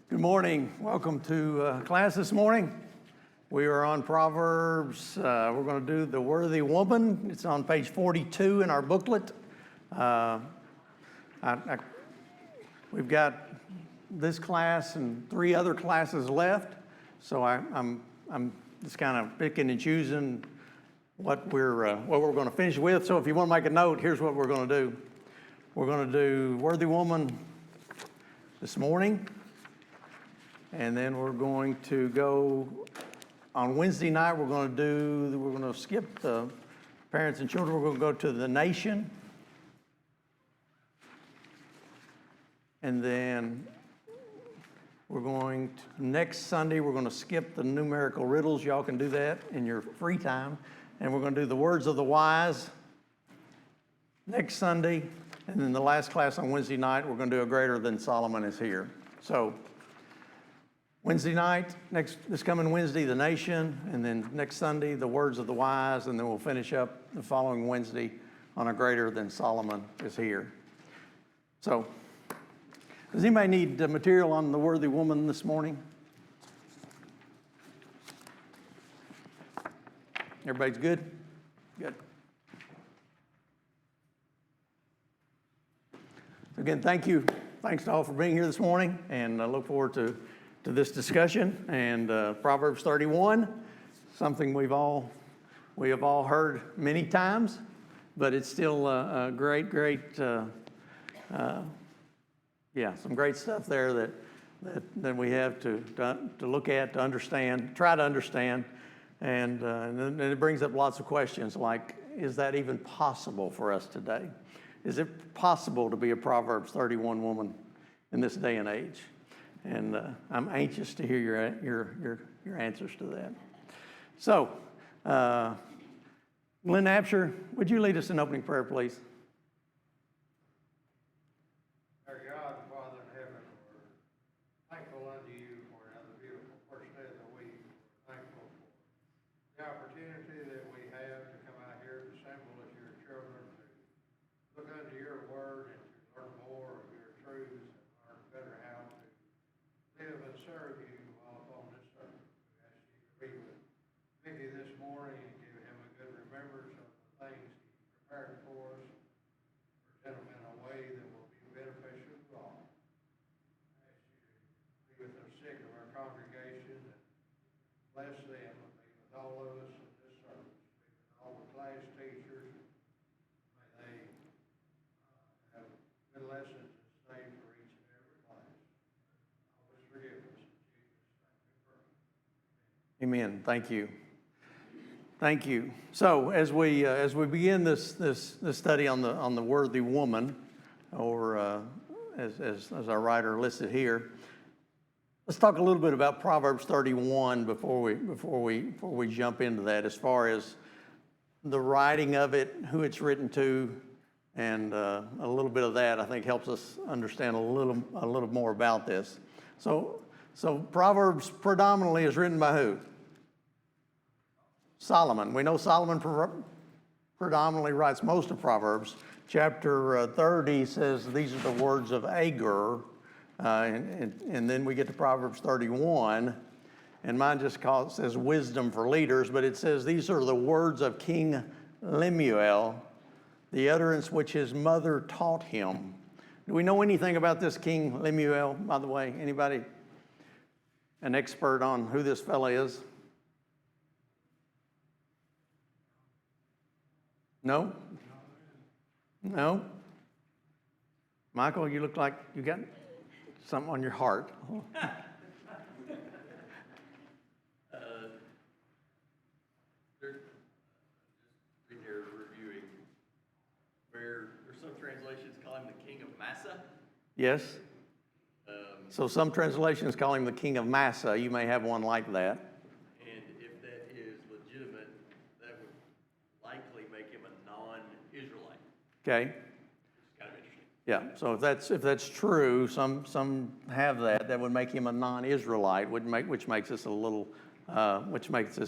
Good morning. Welcome to class this morning. We are on Proverbs. We're going to do the worthy woman. It's on page 42 in our booklet. We've got this class and 3 other classes left, so I'm just kind of picking and choosing what we're going to finish with. So if you want to make a note, here's what we're going to do. We're going to do worthy woman this morning. And then we're going to go on Wednesday night. We're going to skip the parents and children. We're going to go to the nation. And then next Sunday, we're going to skip the numerical riddles. Y'all can do that in your free time. And we're going to do the words of the wise next Sunday. And then the last class on Wednesday night, we're going to do a greater than Solomon is here. So Wednesday night, this coming Wednesday, the nation, and then next Sunday, the words of the wise, and then we'll finish up the following Wednesday on a greater than Solomon is here. So, does anybody need material on the worthy woman this morning? Everybody's good? Good. Again, thank you. Thanks to all for being here this morning, and I look forward to this discussion. And Proverbs 31, something we have all heard many times, but it's still a great, some great stuff there that we have to look at, to understand, try to understand, and then it brings up lots of questions like, is that even possible for us today? Is it possible to be a Proverbs 31 woman in this day and age? And I'm anxious to hear your answers to that. So, Glenn Absher, would you lead us in opening prayer, please? Our God and Father in heaven, we're thankful unto you for another beautiful first day of the week. We're thankful for the opportunity that we have to come out here and assemble as your children to look unto your word and to learn more of your truths and learn better how to live and serve you while upon this earth. We ask you to be with Mickey this morning and give him a good remembrance of the things he prepared for us. Present them in a way that will be beneficial to all. I ask you to be with the sick of our congregation and bless them and be with all of us in this service. Be with all the class teachers. May they have good lessons and stay for each and every class. Always forgive us. In Jesus' name we pray. Amen. Thank you. Thank you. So as we begin this study on the worthy woman, or as our writer listed here, let's talk a little bit about Proverbs 31 before we jump into that. As far as the writing of it, who it's written to, and a little bit of that I think helps us understand a little more about this. So Proverbs predominantly is written by who? Solomon. We know Solomon predominantly writes most of Proverbs. Chapter 30 says these are the words of Agur, and then we get to Proverbs 31, and mine just says wisdom for leaders, but it says these are the words of King Lemuel, the utterance which his mother taught him. Do we know anything about this King Lemuel, by the way? Anybody an expert on who this fella is? No? No? Michael, you look like you got something on your heart. Here reviewing where there's some translations call him the king of Massa. Yes? So some translations call him the king of Massa. You may have one like that. And if that is legitimate, that would likely make him a non-Israelite. Okay. It's kind of interesting. Yeah. So if that's true, some have that. That would make him a non-Israelite, which makes this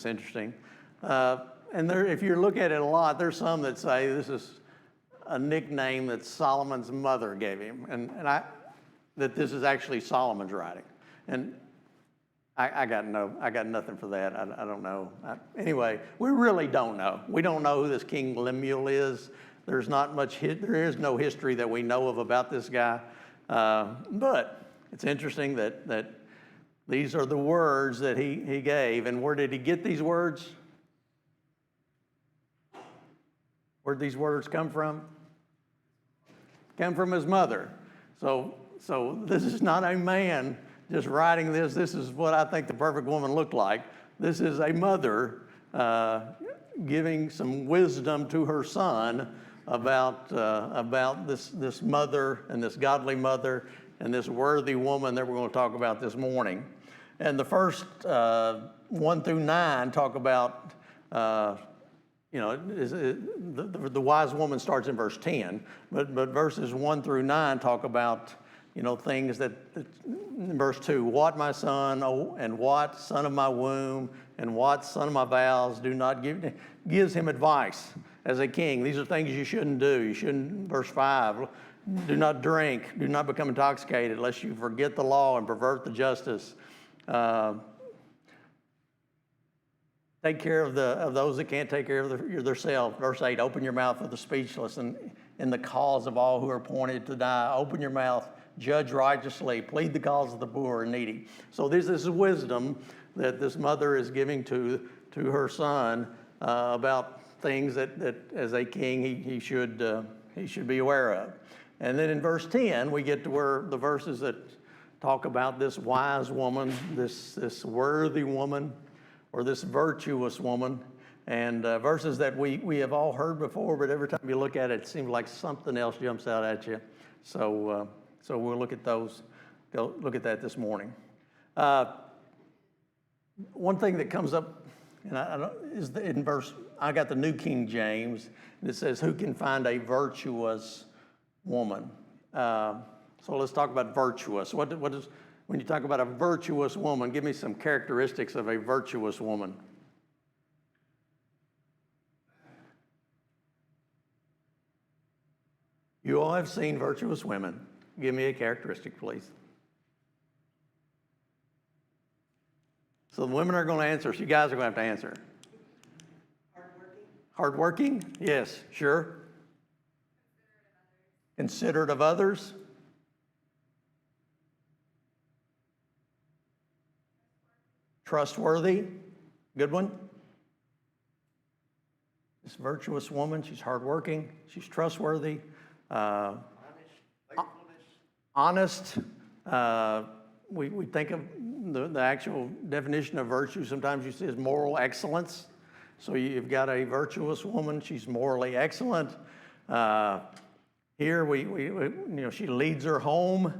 interesting. And if you look at it a lot, there's some that say this is a nickname that Solomon's mother gave him, and that this is actually Solomon's writing. And I got nothing for that. I don't know. Anyway, we really don't know. We don't know who this King Lemuel is. There is no history that we know of about this guy. But it's interesting that these are the words that he gave. And where did he get these words? Where did these words come from? Come from his mother. So this is not a man just writing this. This is what I think the perfect woman looked like. This is a mother giving some wisdom to her son about this mother and this godly mother and this worthy woman that we're going to talk about this morning. And the first 1 through 9 talk about, the wise woman starts in verse 10, but verses 1 through 9 talk about, things that in verse 2, what my son, oh, and what son of my womb, and what son of my vows, gives him advice as a king. These are things you shouldn't do. You shouldn't, verse 5, do not drink, do not become intoxicated, lest you forget the law and pervert the justice. Take care of those that can't take care of themselves. Verse 8, open your mouth for the speechless and in the cause of all who are appointed to die. Open your mouth, judge righteously, plead the cause of the poor and needy. So this is wisdom that this mother is giving to her son about things that as a king he should be aware of. And then in verse 10, we get to where the verses that talk about this wise woman, this worthy woman, or this virtuous woman, and verses that we have all heard before, but every time you look at it, it seems like something else jumps out at you. So we'll look at those. Look at that this morning. One thing that comes up, and is in verse. I got the New King James, and it says, "Who can find a virtuous woman?" So let's talk about virtuous. What is when you talk about a virtuous woman? Give me some characteristics of a virtuous woman. You all have seen virtuous women. Give me a characteristic, please. So the women are going to answer. So you guys are going to have to answer. Hardworking. Hardworking? Yes, sure. Considerate of others. Trustworthy. Good one. This virtuous woman, she's hardworking. She's trustworthy. Honest. We think of the actual definition of virtue. Sometimes you see as moral excellence. So you've got a virtuous woman. She's morally excellent. Here she leads her home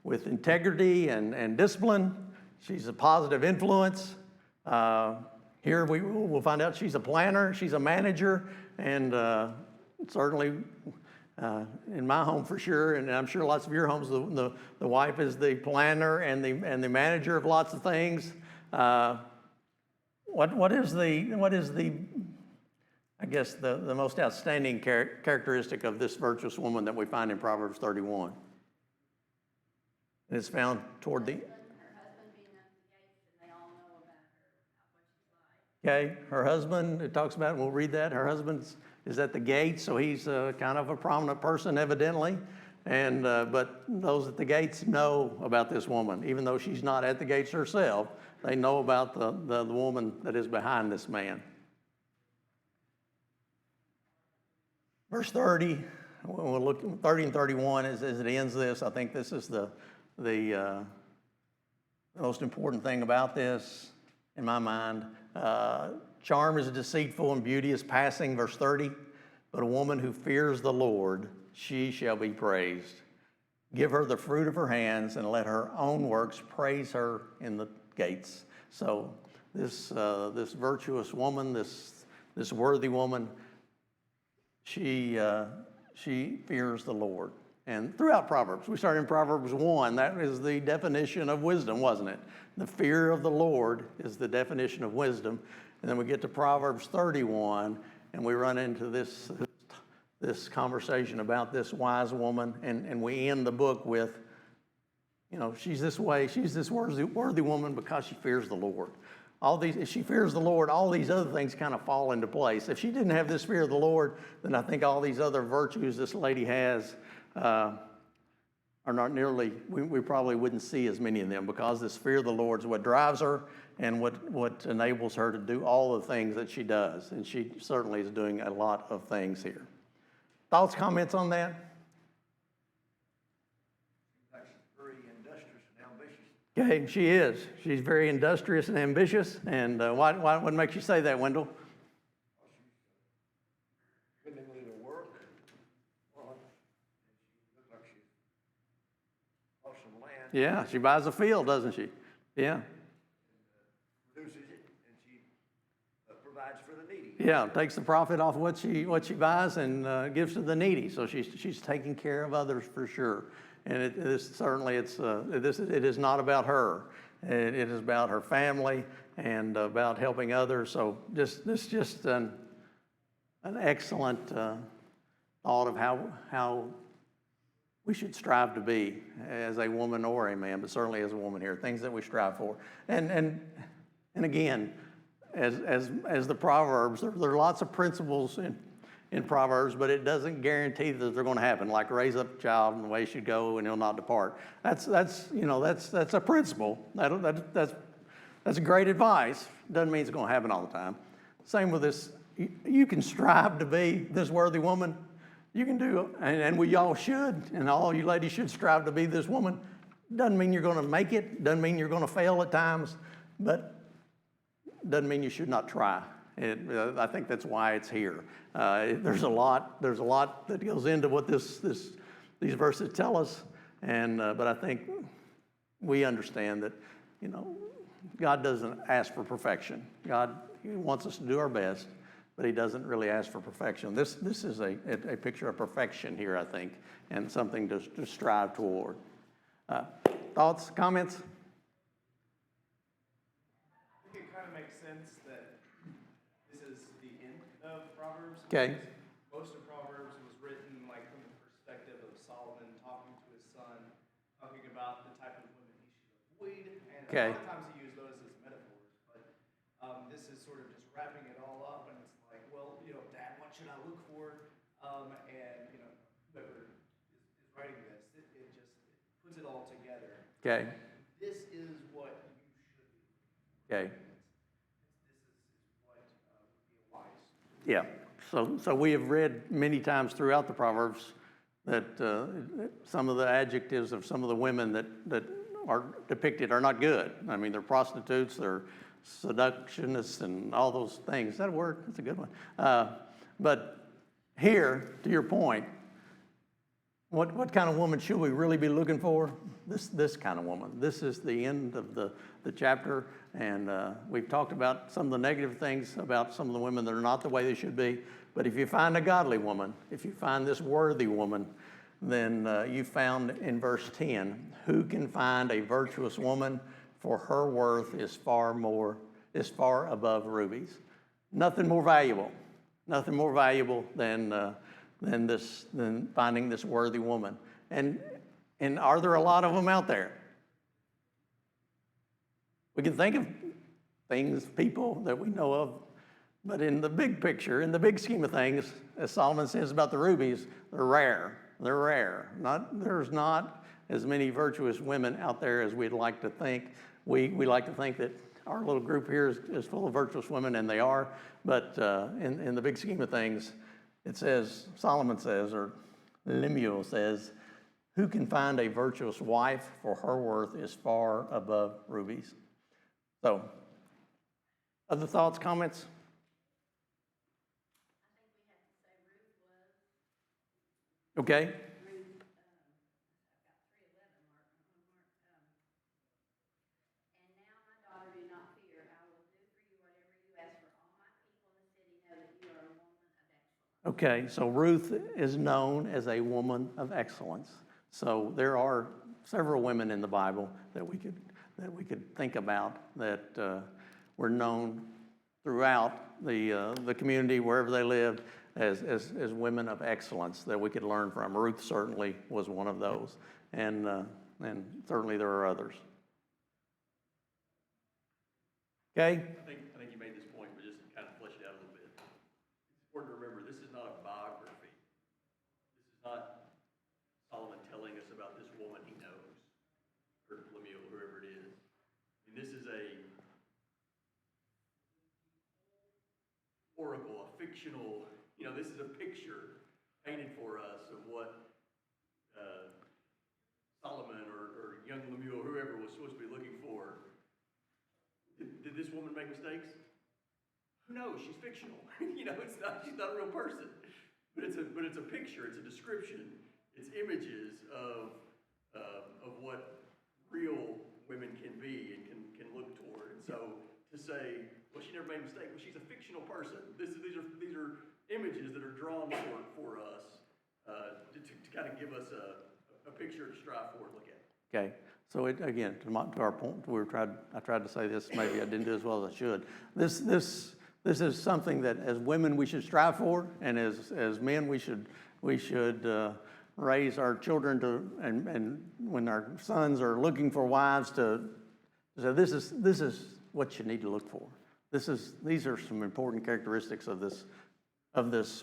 with integrity and discipline. She's a positive influence. Here we'll find out she's a planner. She's a manager, and certainly. In my home for sure, and I'm sure lots of your homes, the wife is the planner and the manager of lots of things. What is the I guess the most outstanding characteristic of this virtuous woman that we find in Proverbs 31? And it's found toward the. Her husband being at the gates, and they all know about her, what she's like. Okay, her husband. It talks about. We'll read that. Her husband's is at the gates, so he's kind of a prominent person, evidently. And but those at the gates know about this woman, even though she's not at the gates herself. They know about the woman that is behind this man. Verse 30, we'll look 30 and 31 as it ends this. I think this is the most important thing about this, in my mind. Charm is deceitful and beauty is passing, verse 30. But a woman who fears the Lord, she shall be praised. Give her the fruit of her hands and let her own works praise her in the gates. So this virtuous woman, this worthy woman, she fears the Lord. And throughout Proverbs, we started in Proverbs 1. That is the definition of wisdom, wasn't it? The fear of the Lord is the definition of wisdom. And then we get to Proverbs 31, and we run into this conversation about this wise woman, and we end the book with, she's this way, she's this worthy woman because she fears the Lord. If she fears the Lord, all these other things kind of fall into place. If she didn't have this fear of the Lord, then I think all these other virtues this lady has are not nearly, we probably wouldn't see as many of them, because this fear of the Lord is what drives her and what enables her to do all the things that she does. And she certainly is doing a lot of things here. Thoughts, comments on that? Very industrious and ambitious. Okay, she is. She's very industrious and ambitious. And what makes you say that, Wendell? Willingly to work. Well, and she looks like she's bought some land. Yeah, she buys a field, doesn't she? Yeah. Produces it, and she provides for the needy. Yeah, takes the profit off what she buys and gives to the needy. So she's taking care of others for sure. And it is not about her. It is about her family and about helping others. So just an excellent thought of how we should strive to be as a woman or a man, but certainly as a woman here. Things that we strive for. And again, as the Proverbs, there are lots of principles in Proverbs, but it doesn't guarantee that they're going to happen. Like raise up a child in the way he should go, and he'll not depart. That's a principle. That's great advice. Doesn't mean it's going to happen all the time. Same with this. You can strive to be this worthy woman. You can do, and we all should, and all you ladies should strive to be this woman. Doesn't mean you're going to make it. Doesn't mean you're going to fail at times, but doesn't mean you should not try. I think that's why it's here. There's a lot that goes into what these verses tell us, but I think we understand that God doesn't ask for perfection. He wants us to do our best, but He doesn't really ask for perfection. This is a picture of perfection here, I think, and something to strive toward. Thoughts, comments? I think it kind of makes sense that this is the end of Proverbs. Okay. Most of Proverbs was written like from the perspective of Solomon talking to his son, talking about the type of women he should avoid, and Okay. a lot of times he used those as metaphors. But this is sort of just wrapping it all up, and it's like, well, Dad, what should I look for? And whoever is writing this, it just puts it all together. Okay. This is what you should be. Okay. This is what would be wise. Yeah. So we have read many times throughout the Proverbs that some of the adjectives of some of the women that are depicted are not good. I mean, they're prostitutes, they're seductionists, and all those things. Is that a word? That's a good one. But here, to your point, what kind of woman should we really be looking for? This kind of woman. This is the end of the chapter, and we've talked about some of the negative things about some of the women that are not the way they should be. But if you find a godly woman, if you find this worthy woman, then you found in verse 10, who can find a virtuous woman? For her worth is far above rubies. Nothing more valuable than finding this worthy woman. And are there a lot of them out there? We can think of people that we know of, but in the big picture, in the big scheme of things, as Solomon says about the rubies, they're rare. There's not as many virtuous women out there as we'd like to think. We like to think that our little group here is full of virtuous women, and they are. But in the big scheme of things, it says, Solomon says, or Lemuel says, who can find a virtuous wife? For her worth is far above rubies. So, other thoughts, comments? Okay. Ruth, I've got 3:11 mark. And now, my daughter, do not fear. I will do for you whatever you ask, for all my people in the city know that you are a woman of excellence. Okay, so Ruth is known as a woman of excellence. So there are several women in the Bible that we could think about that were known throughout the community wherever they lived as women of excellence that we could learn from. Ruth certainly was one of those, and and certainly there are others. Okay? I think you made this point, but just kind of flesh it out a little bit. It's important to remember, this is not a biography. This is not Solomon telling us about this woman he knows, or Lemuel, whoever it is. I mean, this is a oracle, a fictional, this is a picture painted for us of what Solomon or young Lemuel, whoever was supposed to be looking for. Did this woman make mistakes? Who knows? She's fictional. She's not a real person. But it's a picture. It's a description. It's images of what real women can be and can look toward. And so to say, well, she never made a mistake. Well, she's a fictional person. These are images that are drawn for us to kind of give us a picture to strive for and look at. Okay. So again, to our point, I tried to say this. Maybe I didn't do as well as I should. This is something that as women we should strive for, and as men we should raise our children to, and when our sons are looking for wives to say this is what you need to look for. These are some important characteristics of this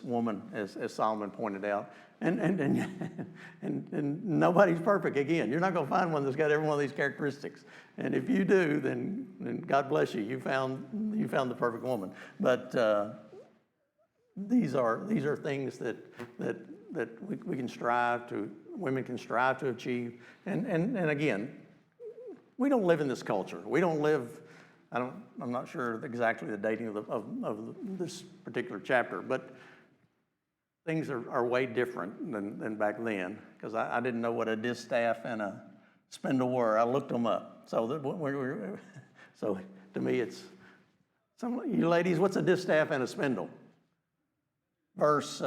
woman, as Solomon pointed out. And nobody's perfect. Again, you're not going to find one that's got every one of these characteristics. And if you do, then God bless you. You found the perfect woman. But these are things that we can strive to. Women can strive to achieve. And again, we don't live in this culture. We don't live. I'm not sure exactly the dating of this particular chapter, but things are way different than back then, because I didn't know what a distaff and a spindle were. I looked them up. So so to me, it's you ladies. What's a distaff and a spindle? Verse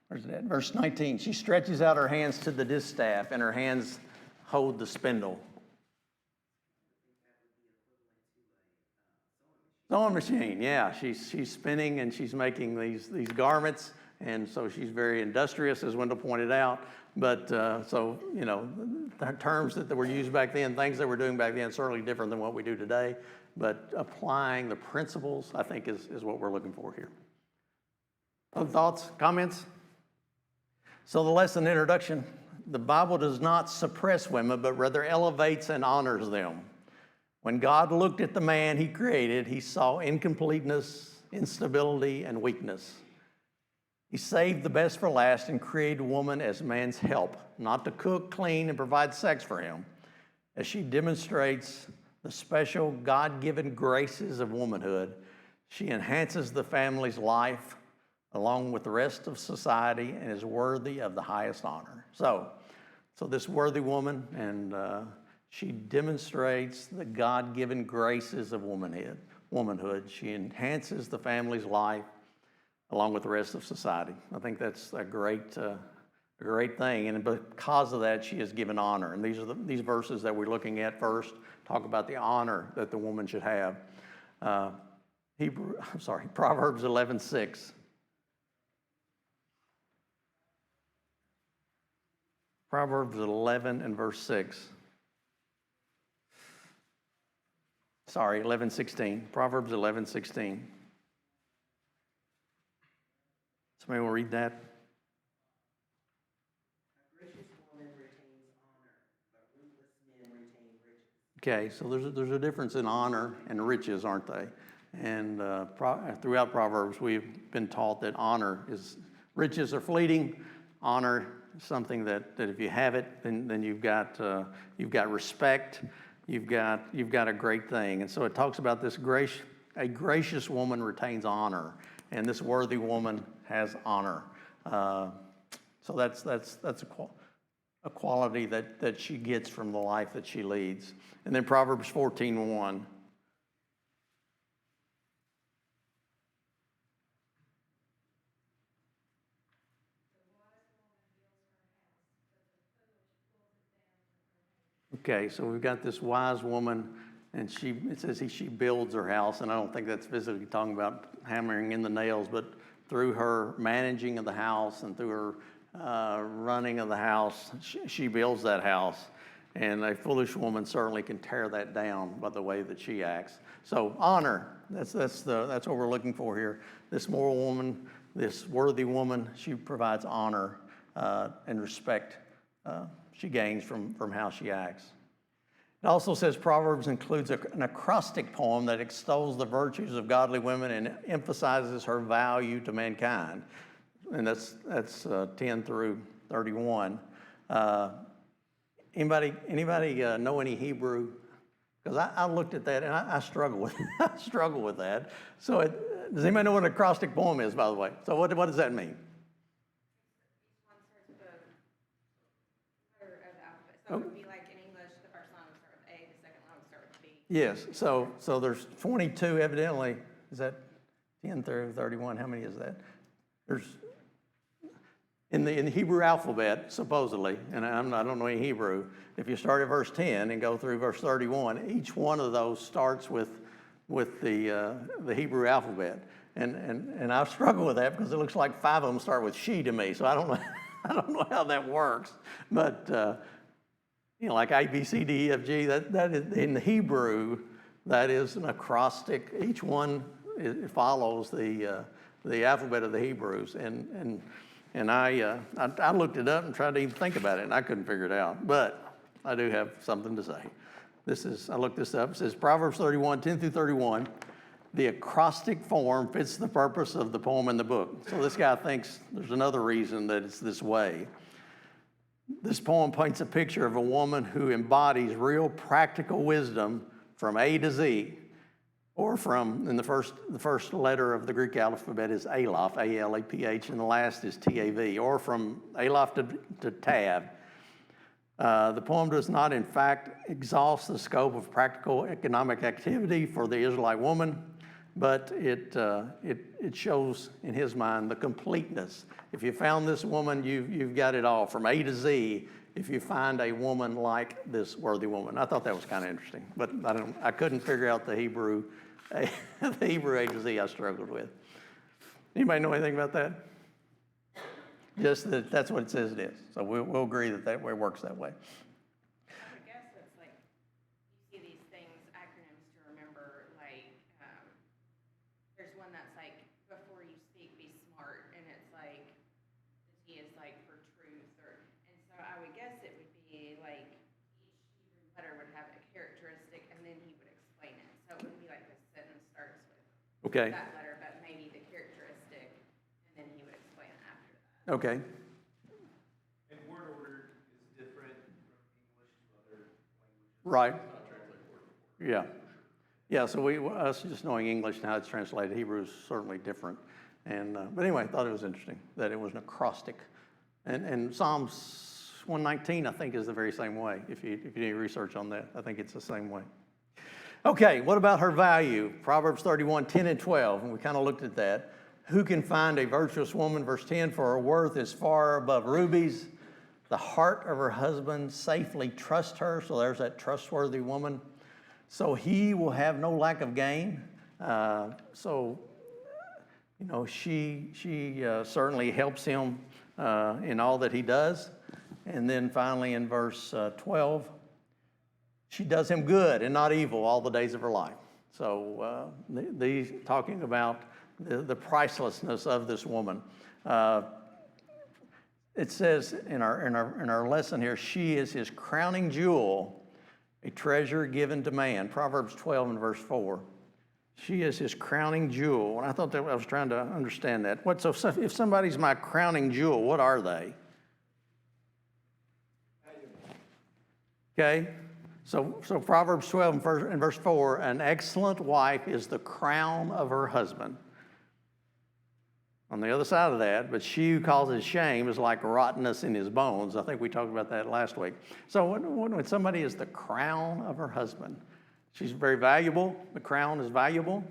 where's it at? Verse 19. She stretches out her hands to the distaff, and her hands hold the spindle. Sewing machine, yeah. She's spinning and she's making these garments, and so she's very industrious, as Wendell pointed out. But so the terms that were used back then, things that we're doing back then, certainly different than what we do today. But applying the principles, I think, is what we're looking for here. Other thoughts, comments? So the lesson introduction: the Bible does not suppress women, but rather elevates and honors them. When God looked at the man he created, he saw incompleteness, instability, and weakness. He saved the best for last and created woman as man's help, not to cook, clean, and provide sex for him, as she demonstrates the special God-given graces of womanhood. She enhances the family's life along with the rest of society and is worthy of the highest honor. So this worthy woman, and she demonstrates the God-given graces of womanhood. She enhances the family's life along with the rest of society. I think that's a great thing, and because of that, she is given honor. And these verses that we're looking at first talk about the honor that the woman should have. Proverbs 11:6. Proverbs 11 and verse 6. 11:16. Proverbs 11:16. Somebody will read that? A gracious woman retains honor, but ruthless men retain riches. Okay, so there's a difference in honor and riches, aren't they? And throughout Proverbs, we've been taught that riches are fleeting. Honor is something that if you have it, then you've got respect. You've got a great thing. And so it talks about this a gracious woman retains honor, and this worthy woman has honor. So that's a quality that she gets from the life that she leads. And then Proverbs 14:1. Okay, so we've got this wise woman, and it says she builds her house, and I don't think that's physically talking about hammering in the nails, but through her managing of the house and through running of the house. She builds that house, and a foolish woman certainly can tear that down by the way that she acts. So honor, that's what we're looking for here. This moral woman, this worthy woman, she provides honor and respect she gains from how she acts. It also says Proverbs includes an acrostic poem that extols the virtues of godly women and emphasizes her value to mankind. And that's 10 through 31. Anybody know any Hebrew? Because I looked at that and I struggle with I struggle with that. So does anybody know what an acrostic poem is, by the way? So what does that mean? Each one starts with a letter of the alphabet. So it would be like in English, the first line would start with A, the second line would start with B. Yes. So there's 22 evidently. Is that 10 through 31? How many is that? There's in the Hebrew alphabet, supposedly, and I don't know any Hebrew, if you start at verse 10 and go through verse 31, each one of those starts with the Hebrew alphabet. And I struggle with that because it looks like 5 of them start with she to me, so I don't know how that works. But like A, B, C, D, E, F, G, that is, in the Hebrew, that is an acrostic. Each one follows the alphabet of the Hebrews, and I looked it up and tried to even think about it, and I couldn't figure it out. But I do have something to say. I looked this up. It says Proverbs 31, 10 through 31. The acrostic form fits the purpose of the poem in the book. So this guy thinks there's another reason that it's this way. This poem paints a picture of a woman who embodies real practical wisdom from A to Z, or and the first letter of the Greek alphabet is Aleph, A-L-A-P-H, and the last is T-A-V, or from Aleph to Tav. The poem does not, in fact, exhaust the scope of practical economic activity for the Israelite woman, but it shows, in his mind, the completeness. If you found this woman, you've got it all, from A to Z, if you find a woman like this worthy woman. I thought that was kind of interesting, but I couldn't figure out the Hebrew A to Z I struggled with. Anybody know anything about that? Just that's what it says it is. So we'll agree that it works that way. I would guess it's like, you see these things, acronyms to remember, like, there's one that's like, before you speak, be smart, and it's like, the T is like for truth, and so I would guess it would be like, each Hebrew letter would have a characteristic, and then he would explain it. So it wouldn't be like this sentence starts with that letter, but maybe the characteristic, and then he would explain it after that. Okay. And word order is different from English to other languages. Right. Yeah. Yeah, so us just knowing English and how it's translated, Hebrew is certainly different. But anyway, I thought it was interesting that it was an acrostic. And Psalms 119, I think, is the very same way. If you do any research on that, I think it's the same way. Okay, what about her value? Proverbs 31, 10 and 12, and we kind of looked at that. Who can find a virtuous woman? Verse 10, for her worth is far above rubies. The heart of her husband safely trusts her. So there's that trustworthy woman. So he will have no lack of gain. She certainly helps him in all that he does. And then finally in verse 12, she does him good and not evil all the days of her life. So these talking about the pricelessness of this woman. It says in our lesson here, she is his crowning jewel, a treasure given to man. Proverbs 12 and verse 4. She is his crowning jewel. And I thought that I was trying to understand that. So if somebody's my crowning jewel, what are they? Okay. So Proverbs 12 and verse 4, an excellent wife is the crown of her husband. On the other side of that, but she who causes shame is like rottenness in his bones. I think we talked about that last week. So when somebody is the crown of her husband, she's very valuable. The crown is valuable.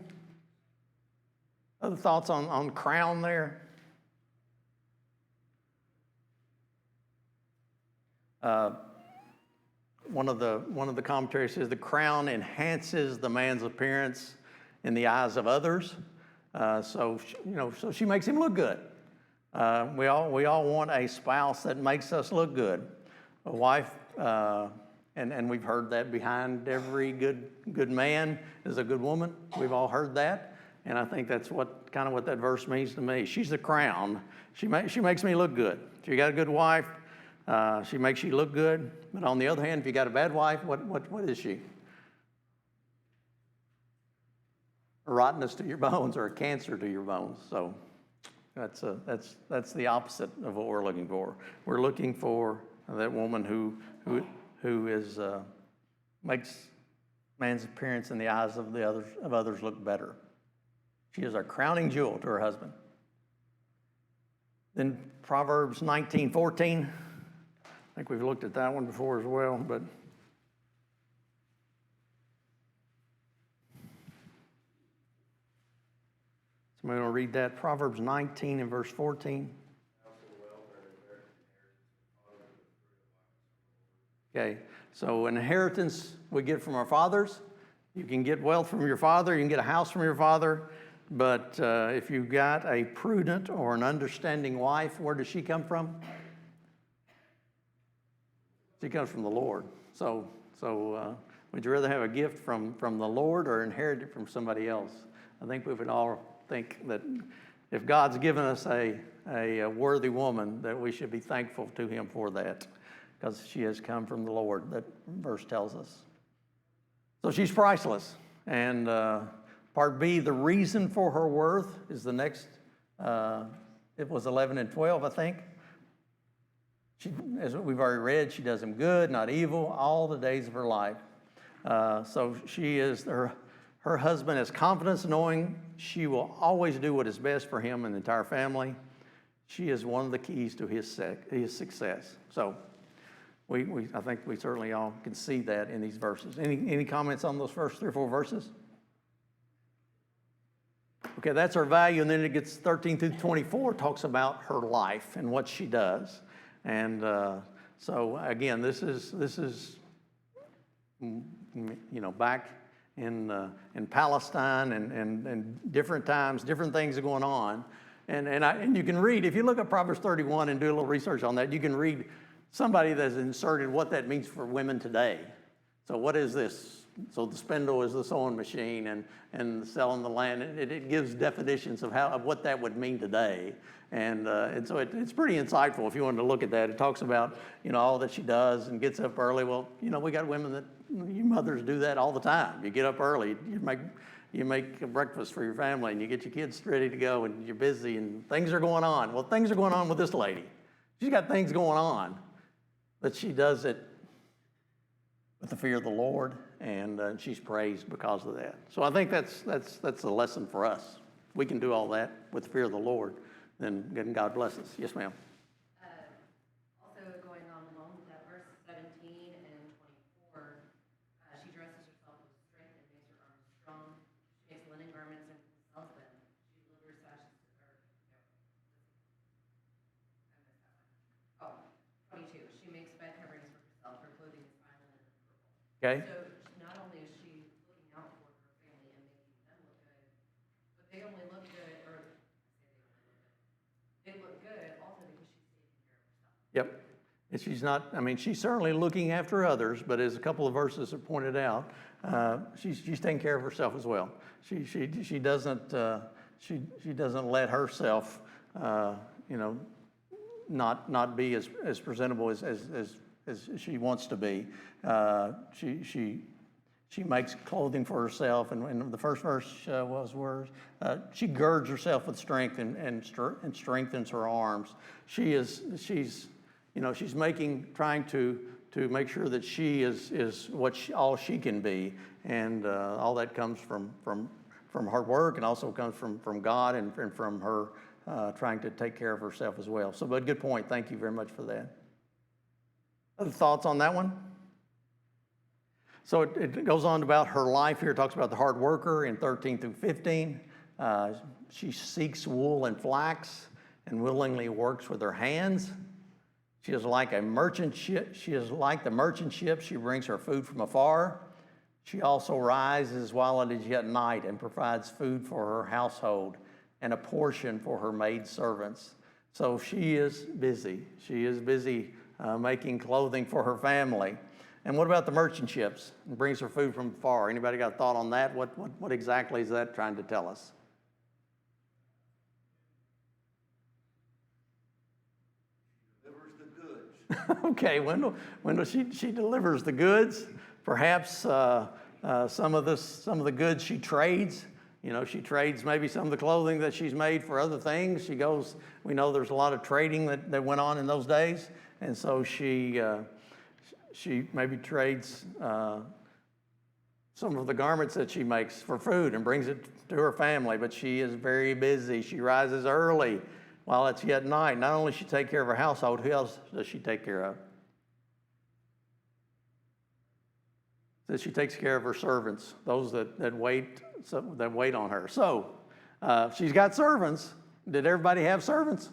Other thoughts on crown there? One of the commentaries says the crown enhances the man's appearance in the eyes of others. So she makes him look good. We all want a spouse that makes us look good. A wife, and we've heard that behind every good man is a good woman. We've all heard that, and I think that's what that verse means to me. She's the crown. She makes me look good. If you got a good wife, she makes you look good. But on the other hand, if you got a bad wife, what is she? A rottenness to your bones or a cancer to your bones. So that's the opposite of what we're looking for. We're looking for that woman who makes man's appearance in the eyes of others look better. She is a crowning jewel to her husband. Then Proverbs 19:14. I think we've looked at that one before as well, but somebody want to read that? Proverbs 19 and verse 14. Okay, so an inheritance we get from our fathers. You can get wealth from your father. You can get a house from your father. But if you've got a prudent or an understanding wife, where does she come from? She comes from the Lord. So would you rather have a gift from the Lord or inherit it from somebody else? I think we would all think that if God's given us a worthy woman, that we should be thankful to Him for that, because she has come from the Lord, that verse tells us. So she's priceless. And part B, the reason for her worth is the next, it was 11 and 12, I think. She, as we've already read, she does him good, not evil, all the days of her life. So she is, her husband has confidence knowing she will always do what is best for him and the entire family. She is one of the keys to his success. So I think we certainly all can see that in these verses. Any comments on those first 3 or 4 verses? Okay, that's her value, and then it gets 13 through 24, talks about her life and what she does. And so again, this is back in Palestine and different times, different things are going on. And you can read, if you look at Proverbs 31 and do a little research on that, you can read somebody that's inserted what that means for women today. So what is this? So the spindle is the sewing machine, and selling the land. It gives definitions of what that would mean today. And so it's pretty insightful if you wanted to look at that. It talks about, all that she does and gets up early. Well, we got women that, you mothers do that all the time. You get up early, you make a breakfast for your family, and you get your kids ready to go, and you're busy, and things are going on. Well, things are going on with this lady. She's got things going on, but she does it with the fear of the Lord, and she's praised because of that. So I think that's a lesson for us. We can do all that with the fear of the Lord, then God bless us. Yes, ma'am. Also going on along with that, verse 17 and 24, she dresses herself with strength and makes her arms strong. She makes linen garments and sells them. She delivers sashes to her. No, I missed that one. 22, she makes bed coverings for herself. Her clothing is fine linen and purple. Okay. So not only is she looking out for her family and making them look good, but they only look good, or they look good also because she's taking care of herself. Yep. And she's not, she's certainly looking after others, but as a couple of verses have pointed out, she's taking care of herself as well. She doesn't let herself, not be as presentable as she wants to be. She makes clothing for herself, and the first verse was words. She girds herself with strength and strengthens her arms. She's trying to make sure that she is all she can be, and all that comes from hard work, and also comes from God and from her trying to take care of herself as well. So, but good point. Thank you very much for that. Other thoughts on that one? So it goes on about her life here. It talks about the hard worker in 13 through 15. She seeks wool and flax and willingly works with her hands. She is like a merchant ship. She is like the merchant ship. She brings her food from afar. She also rises while it is yet night and provides food for her household and a portion for her maid servants. So she is busy. She is busy making clothing for her family. And what about the merchant ships? It brings her food from far. Anybody got a thought on that? What exactly is that trying to tell us? Delivers the goods. Okay, when she delivers the goods, perhaps some of the goods she trades. You know, she trades maybe some of the clothing that she's made for other things. She goes. We know there's a lot of trading that went on in those days, and so she maybe trades some of the garments that she makes for food and brings it to her family. But she is very busy. She rises early while it's yet night. Not only does she take care of her household, who else does she take care of? That she takes care of her servants, those that wait on her. So she's got servants. Did everybody have servants?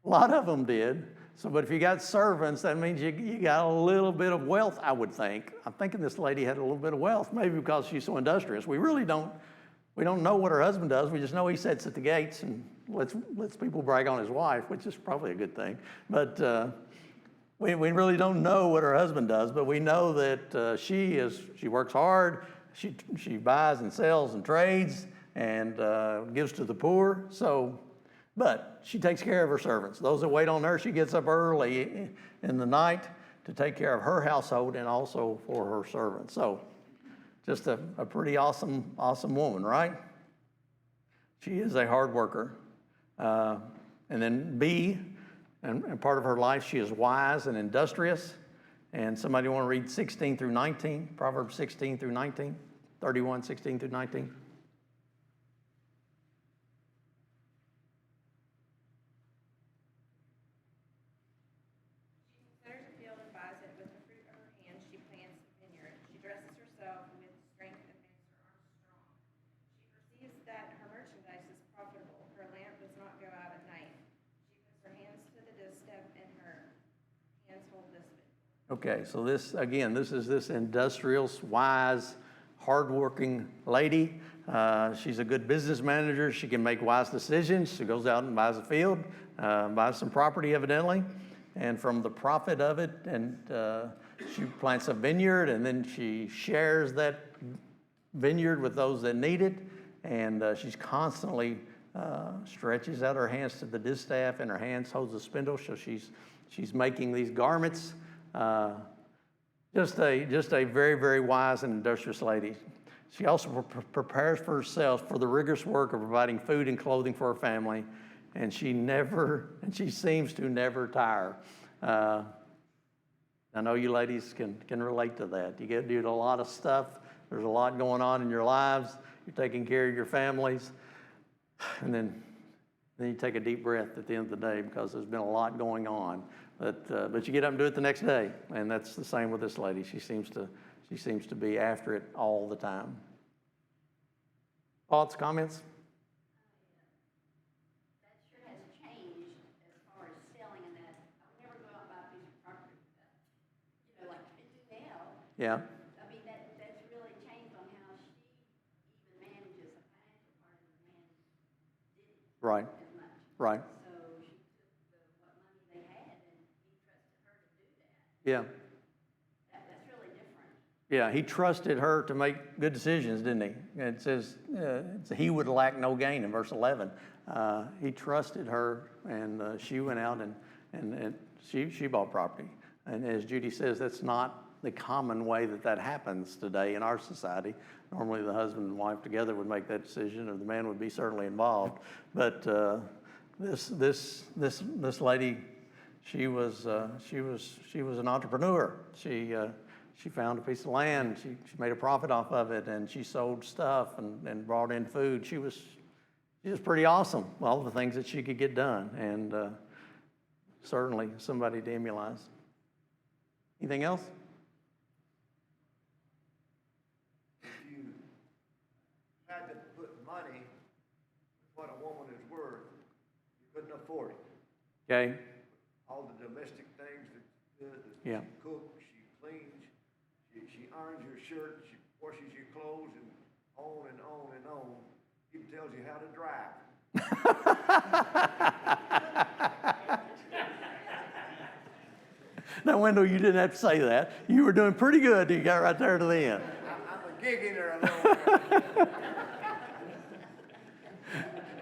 A lot of them did. So, but if you got servants, that means you got a little bit of wealth, I would think. I'm thinking this lady had a little bit of wealth, maybe because she's so industrious. We don't know what her husband does. We just know he sits at the gates and lets people brag on his wife, which is probably a good thing. But we really don't know what her husband does, but we know that she works hard. She buys and sells and trades and gives to the poor. So, but she takes care of her servants. Those that wait on her, she gets up early in the night to take care of her household and also for her servants. So, just a pretty awesome woman, right? She is a hard worker. And then B, and part of her life, she is wise and industrious. And somebody want to read 16 through 19, Proverbs 16 through 19, 31, 16 through 19. She considers a field and buys it. With the fruit of her hands, she plants a vineyard. She dresses herself with strength and makes her arms strong. She perceives that her merchandise is profitable. Her lamp does not go out at night. She puts her hands to the distaff, and her hands hold the spindle. Okay, so this is this industrious, wise, hardworking lady. She's a good business manager. She can make wise decisions. She goes out and buys a field, buys some property evidently, and from the profit of it, and she plants a vineyard, and then she shares that vineyard with those that need it, and she's constantly stretches out her hands to the distaff, and her hands holds the spindle, so she's making these garments. Just a very, very wise and industrious lady. She also prepares for herself for the rigorous work of providing food and clothing for her family, and she seems to never tire. I know you ladies can relate to that. You get to do a lot of stuff. There's a lot going on in your lives. You're taking care of your families, and then you take a deep breath at the end of the day because there's been a lot going on. But you get up and do it the next day, and that's the same with this lady. She seems to be after it all the time. Thoughts, comments? That sure has changed as far as selling and that. I would never go out and buy a piece of property with that. You know, like I do now. Yeah. I mean, that's really changed on how she even manages the financial part of the man did it Right. as much. Right. So she took what money they had and he trusted her to do that. Yeah. That's really different. Yeah, he trusted her to make good decisions, didn't he? It says he would lack no gain in verse 11. He trusted her, and she went out and she bought property. And as Judy says, that's not the common way that happens today in our society. Normally, the husband and wife together would make that decision, or the man would be certainly involved. But this lady, she was an entrepreneur. She found a piece of land. She made a profit off of it, and she sold stuff and brought in food. She was pretty awesome. All the things that she could get done, and certainly somebody to emulate. Anything else? If you had to put money with what a woman is worth, you couldn't afford it. Okay. All the domestic things that Yeah. she cooks, she cleans, she irons your shirt, she washes your clothes, and on and on and on. Even tells you how to drive. Now, Wendell, you didn't have to say that. You were doing pretty good till you got right there to the end. I'm a gigging her a little bit.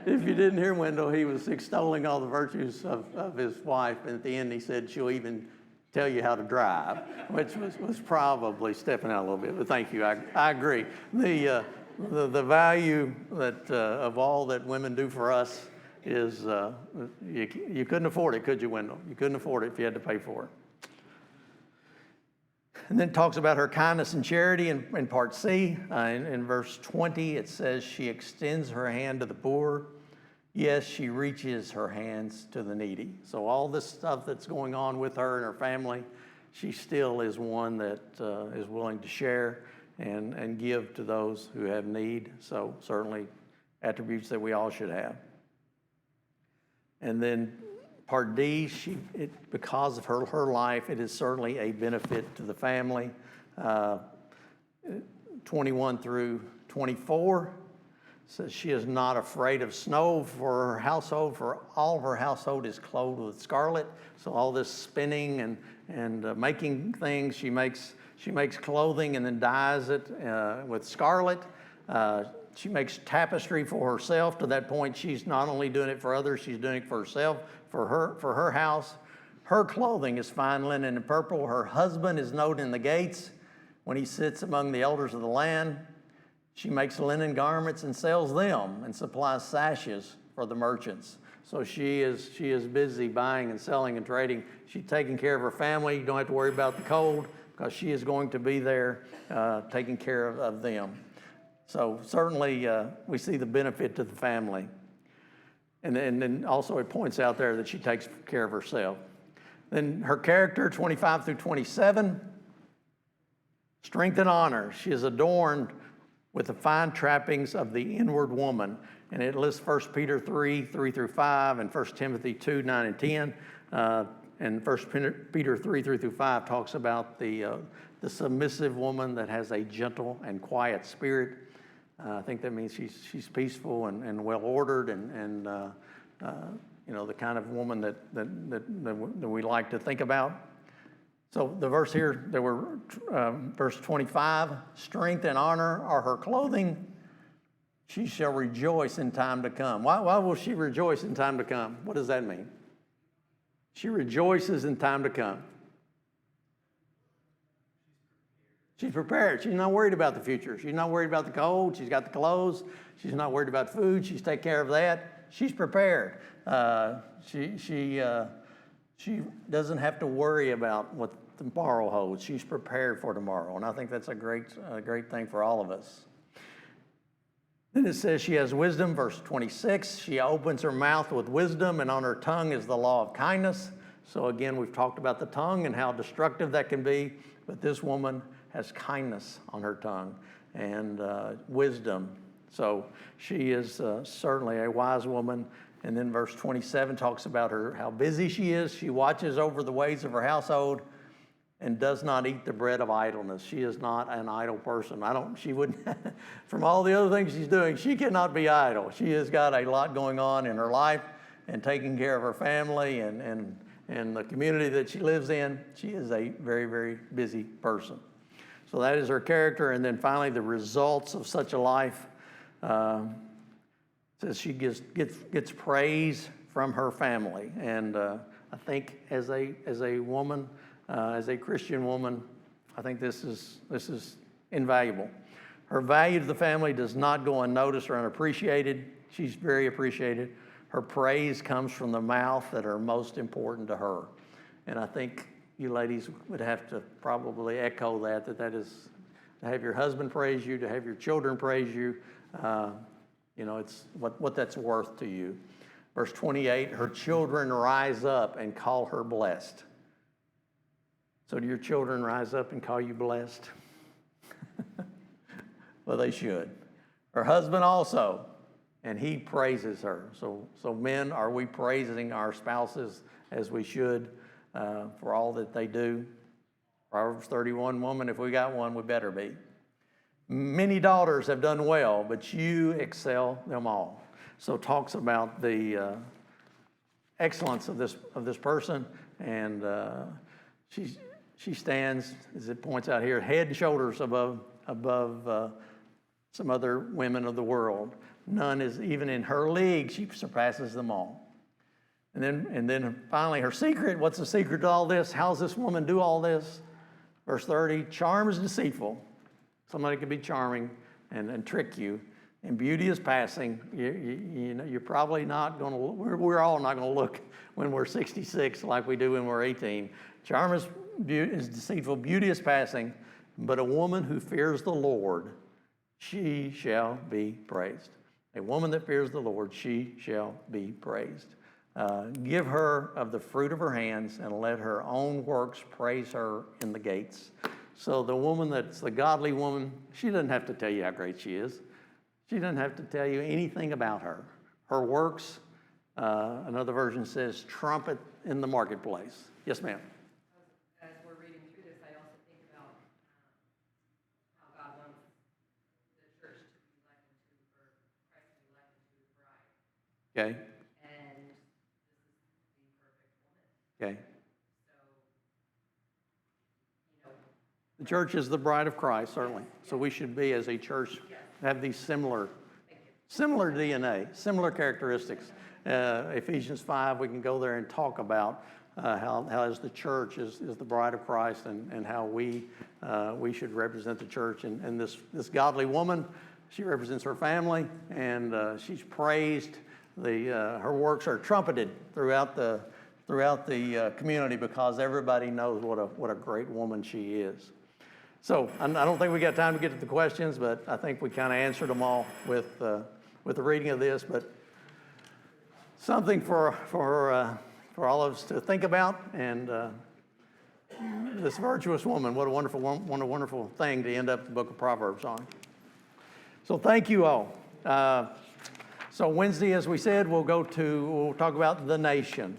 If you didn't hear Wendell, he was extolling all the virtues of his wife. And at the end, he said she'll even tell you how to drive, which was probably stepping out a little bit. But thank you. I agree. The value that of all that women do for us is you couldn't afford it, could you, Wendell? You couldn't afford it if you had to pay for it. And then it talks about her kindness and charity in part C. In verse 20, it says, she extends her hand to the poor. Yes, she reaches her hands to the needy. So all this stuff that's going on with her and her family, she still is one that is willing to share and give to those who have need. So certainly attributes that we all should have. And then part D, because of her life, it is certainly a benefit to the family. 21 through 24 says she is not afraid of snow for her household, for all of her household is clothed with scarlet. So all this spinning and making things, she makes clothing and then dyes it with scarlet. She makes tapestry for herself. To that point, she's not only doing it for others, she's doing it for herself, for her house. Her clothing is fine linen and purple. Her husband is known in the gates when he sits among the elders of the land. She makes linen garments and sells them and supplies sashes for the merchants. So she is busy buying and selling and trading. She's taking care of her family. You don't have to worry about the cold because she is going to be there taking care of them. So certainly we see the benefit to the family. And then also it points out there that she takes care of herself. Then her character, 25 through 27, strength and honor. She is adorned with the fine trappings of the inward woman. And it lists 1 Peter 3 through 5, and 1 Timothy 2, 9 and 10. And 1 Peter 3 through 5 talks about the submissive woman that has a gentle and quiet spirit. I think that means she's peaceful and well-ordered and the kind of woman that we like to think about. So the verse here, verse 25, strength and honor are her clothing. She shall rejoice in time to come. Why will she rejoice in time to come? What does that mean? She rejoices in time to come. She's prepared. She's not worried about the future. She's not worried about the cold. She's got the clothes. She's not worried about food. She's taking care of that. She's prepared. She doesn't have to worry about what tomorrow holds. She's prepared for tomorrow, and I think that's a great thing for all of us. Then it says she has wisdom, verse 26. She opens her mouth with wisdom, and on her tongue is the law of kindness. So again, we've talked about the tongue and how destructive that can be, but this woman has kindness on her tongue and wisdom. So she is certainly a wise woman. And then verse 27 talks about how busy she is. She watches over the ways of her household and does not eat the bread of idleness. She is not an idle person. She wouldn't, from all the other things she's doing, she cannot be idle. She has got a lot going on in her life and taking care of her family and the community that she lives in. She is a very, very busy person. So that is her character. And then finally, the results of such a life. Says she gets praise from her family. And I think as a woman, as a Christian woman, I think this is invaluable. Her value to the family does not go unnoticed or unappreciated. She's very appreciated. Her praise comes from the mouth that are most important to her. And I think you ladies would have to probably echo that is to have your husband praise you, to have your children praise you. It's what that's worth to you. Verse 28, her children rise up and call her blessed. So do your children rise up and call you blessed? Well, they should. Her husband also, and he praises her. So men, are we praising our spouses as we should for all that they do? Proverbs 31, woman, if we got one, we better be. Many daughters have done well, but you excel them all. So talks about the excellence of this person, and she stands, as it points out here, head and shoulders above some other women of the world. None is even in her league. She surpasses them all. And then finally, her secret. What's the secret to all this? How does this woman do all this? Verse 30, charm is deceitful. Somebody can be charming and trick you. And beauty is passing. You know, you're probably not going to, we're all not going to look when we're 66 like we do when we're 18. Charm is deceitful, beauty is passing, but a woman who fears the Lord, she shall be praised. A woman that fears the Lord, she shall be praised. Give her of the fruit of her hands, and let her own works praise her in the gates. So the woman that's the godly woman, she doesn't have to tell you how great she is. She doesn't have to tell you anything about her. Her works, another version says, trumpet in the marketplace. Yes, ma'am. As we're reading through this, I also think about how God wants the church to be likened to, or Christ to be likened to his bride. Okay. And this is the perfect woman. Okay. So, you know, The church is the bride of Christ, certainly. So we should be, as a church, have these similar DNA, similar characteristics. Ephesians 5, we can go there and talk about how as the church is the bride of Christ, and how we should represent the church. And this godly woman, she represents her family, and she's praised. Her works are trumpeted throughout the community, because everybody knows what a great woman she is. So I don't think we got time to get to the questions, but I think we kind of answered them all with the reading of this. But something for all of us to think about. And this virtuous woman, what a wonderful thing to end up the book of Proverbs on. So thank you all. So Wednesday, as we said, we'll talk about the nation.